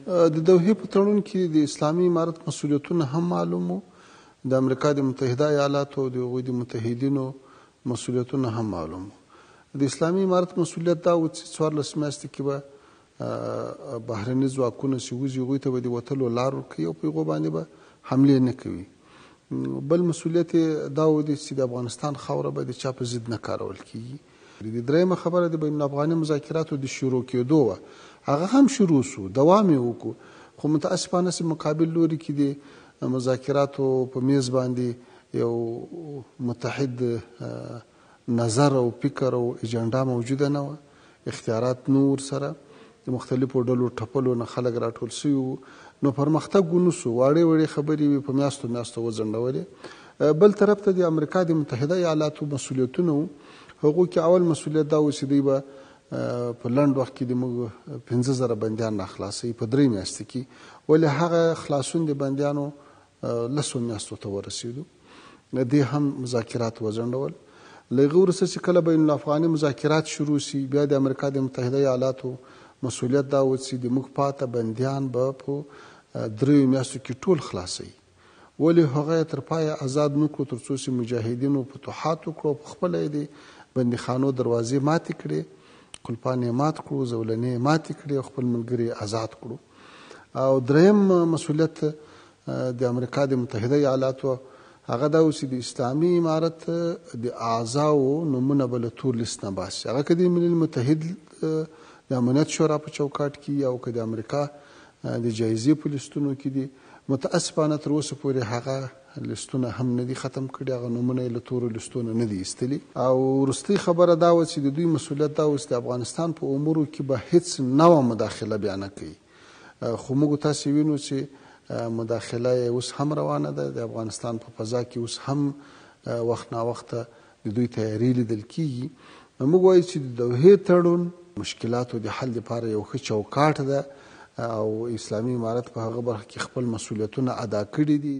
د دوحې په تړون کې د اسلامي امارت مسؤلیتونه هم معلوم وو، د امریکا د متحده ایالاتو او د هغوی د متحدینو مسؤلیتونه هم معلوم وو. د اسلامي امارت مسؤلیت دا و چې 14 میاشتې کې به بهرني ځواکونه چې وځي هغوی ته به د وتلو لار ورکوي او په هغو باندې به حملې نه کوي. بل مسؤلیت دا و چې د افغانستان خاوره به د چا په ضد نه کارول کیږي. د درېیمه خبره د بین الافغاني مذاکراتو د شروع کېدو وه، هغه هم شروع سو، دوام یې وکړو، خو متاسفانه چې مقابل لوري کې د مذاکراتو په میز باندې یو متحد نظر او فکر او اجنډا موجوده نه وه، اختیارات نور سره د مختلفو ډلو ټپلو نه خلک راټول سوي وو، نو پرمختګ ونه سو، واړې وړې خبرې وې په میاشتو میاشتو وځنډولې. بل طرف ته د امریکا د متحده ایالاتو مسؤلیتونه وو، هغو کې اول مسؤلیت دا و چې دوی به په لنډ وخت کې د موږ 50,000 بندیان راخلاصوي په 3 میاشتې کې، ولې هغه خلاصون د بندیانو 10 میاشتو ته ورسېدو، دې هم مذاکرات وځنډول. له هغې وروسته چې کله بین الافغاني مذاکرات شروع سي، بیا د امریکا د متحده ایالاتو مسؤلیت دا و چې د موږ پاته بندیان به په 3 میاشتو کې ټول خلاصوي، ولې هغه یې تر پایه آزاد نه کړو تر څو چې مجاهدینو فتوحات وکړو، په خپله یې د بندیخانو دروازې ماتې کړې، قلفان یې مات کړو، زولنې یې ماتې کړې او خپل ملګري آزاد کړو. او درېیم مسؤلیت د امریکا د متحده ایالاتو هغه دا و چې د اسلامي امارت د اعضاو نومونه به له تور لیست نه باسي، هغه که د ملل متحد د امنیت شورا په چوکاټ کې او که د امریکا د جایزې په لیستونو کې دي. متاسفانه تر اوسه پورې هغه لیستونه هم نه دي ختم کړي، هغه نومونه یې له تورو لیستونو نه دي ایستلي. او وروستۍ خبره دا وه چې د دوی مسؤلیت دا و چې د افغانستان په امورو کې به هیڅ نوه مداخله بیا نه کوي، خو موږ تاسې وینو چې مداخله یې اوس هم روانه ده، د افغانستان په فضا کې اوس هم وخت ناوخته د دوی تیاري لیدل کېږي. موږ وایو چې د دوحې تړون مشکلاتو د حل لپاره یو ښه چوکاټ ده او اسلامي امارت په هغه برخه کې خپل مسؤلیتونه ادا کړي دي.